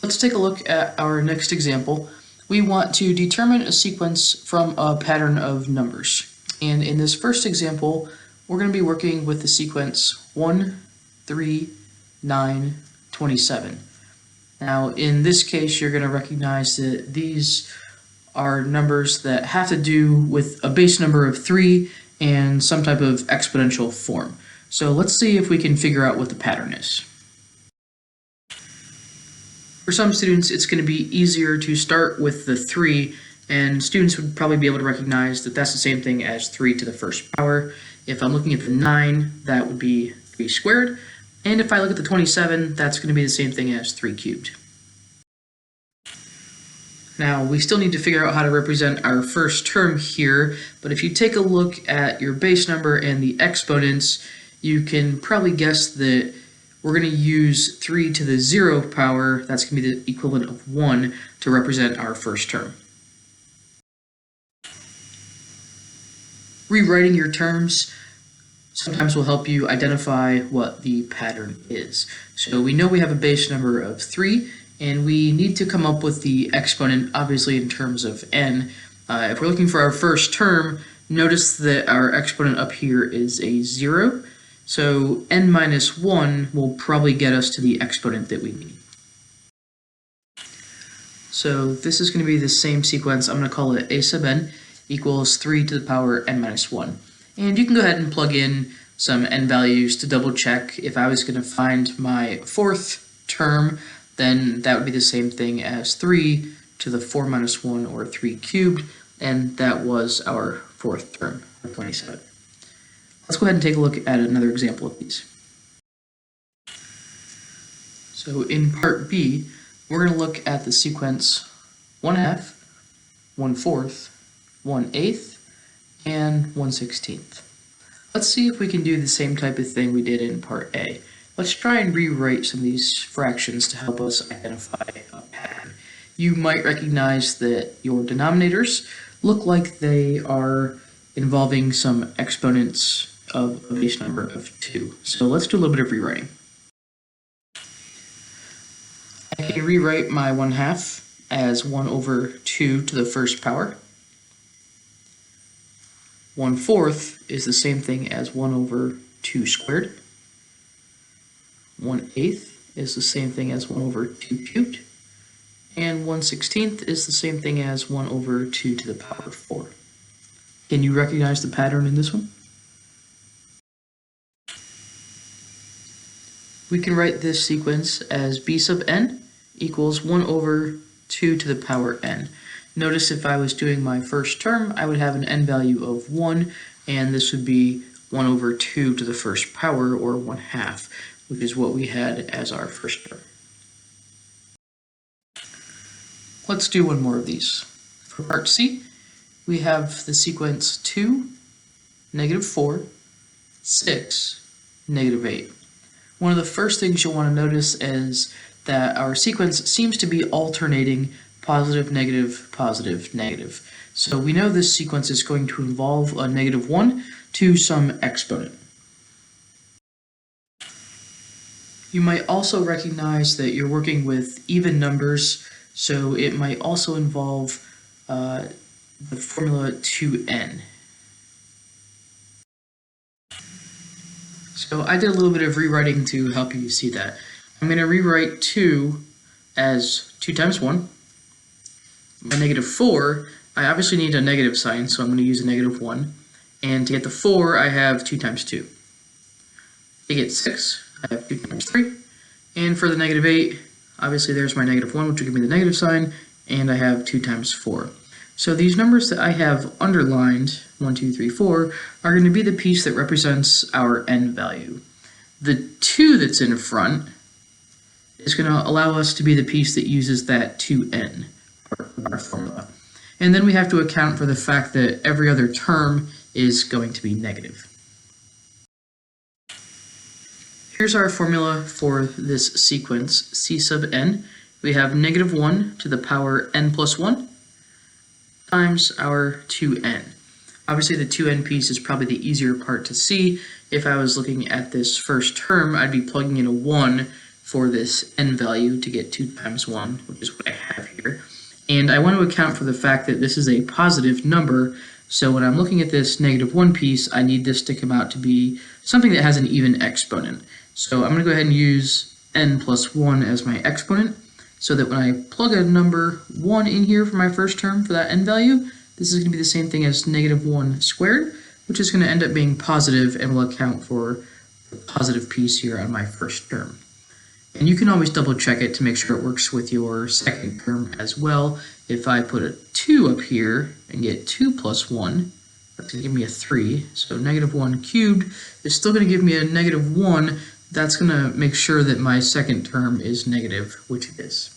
Let's take a look at our next example. We want to determine a sequence from a pattern of numbers. And in this first example, we're going to be working with the sequence 1, 3, 9, 27. Now, in this case, you're going to recognize that these are numbers that have to do with a base number of 3 and some type of exponential form. So let's see if we can figure out what the pattern is. For some students, it's going to be easier to start with the 3, and students would probably be able to recognize that that's the same thing as 3 to the first power. If I'm looking at the 9, that would be 3 squared, and if I look at the 27, that's going to be the same thing as 3 cubed. Now, we still need to figure out how to represent our first term here, but if you take a look at your base number and the exponents, you can probably guess that we're going to use 3 to the 0th power, that's going to be the equivalent of 1, to represent our first term. Rewriting your terms sometimes will help you identify what the pattern is. So we know we have a base number of 3, and we need to come up with the exponent, obviously in terms of n. If we're looking for our first term, notice that our exponent up here is a 0. So n minus 1 will probably get us to the exponent that we need. So this is going to be the same sequence. I'm going to call it a sub n equals 3 to the power n minus 1. And you can go ahead and plug in some n values to double check. If I was going to find my fourth term, then that would be the same thing as 3 to the 4 minus 1, or 3 cubed, and that was our fourth term, or 27. Let's go ahead and take a look at another example of these. So in part B, we're going to look at the sequence 1/2, 1/4, 1/8, and 1/16. Let's see if we can do the same type of thing we did in part A. Let's try and rewrite some of these fractions to help us identify a pattern. You might recognize that your denominators look like they are involving some exponents of a base number of 2. So let's do a little bit of rewriting. I can rewrite my 1/2 as 1 over 2 to the first power. 1/4 is the same thing as 1 over 2 squared. 1/8 is the same thing as 1 over 2 cubed. And 1/16 is the same thing as 1 over 2 to the power 4. Can you recognize the pattern in this one? We can write this sequence as b sub n equals 1 over 2 to the power n. Notice if I was doing my first term, I would have an n value of 1, and this would be 1 over 2 to the first power, or 1/2, which is what we had as our first term. Let's do one more of these. For part C, we have the sequence 2, -4, 6, -8. One of the first things you'll want to notice is that our sequence seems to be alternating positive, negative, positive, negative. So we know this sequence is going to involve a -1 to some exponent. You might also recognize that you're working with even numbers, so it might also involve the formula 2n. So I did a little bit of rewriting to help you see that. I'm going to rewrite 2 as 2 times 1. My -4, I obviously need a negative sign, so I'm going to use a -1. And to get the 4, I have 2 times 2. To get 6, I have 2 times 3. And for the -8, obviously there's my -1, which will give me the negative sign, and I have 2 times 4. So these numbers that I have underlined, 1, 2, 3, 4, are going to be the piece that represents our n value. The 2 that's in front is going to allow us to be the piece that uses that 2n, our formula. And then we have to account for the fact that every other term is going to be negative. Here's our formula for this sequence, c sub n. We have -1 to the power n plus 1 times our 2n. Obviously the 2n piece is probably the easier part to see. If I was looking at this first term, I'd be plugging in a 1 for this n value to get 2 times 1, which is what I have here. And I want to account for the fact that this is a positive number, so when I'm looking at this -1 piece, I need this to come out to be something that has an even exponent. So I'm going to go ahead and use n plus 1 as my exponent, so that when I plug a number 1 in here for my first term for that n value, this is going to be the same thing as -1 squared, which is going to end up being positive and will account for the positive piece here on my first term. And you can always double check it to make sure it works with your second term as well. If I put a 2 up here and get 2 plus 1, that's going to give me a 3. So -1 cubed is still going to give me a -1. That's going to make sure that my second term is negative, which it is.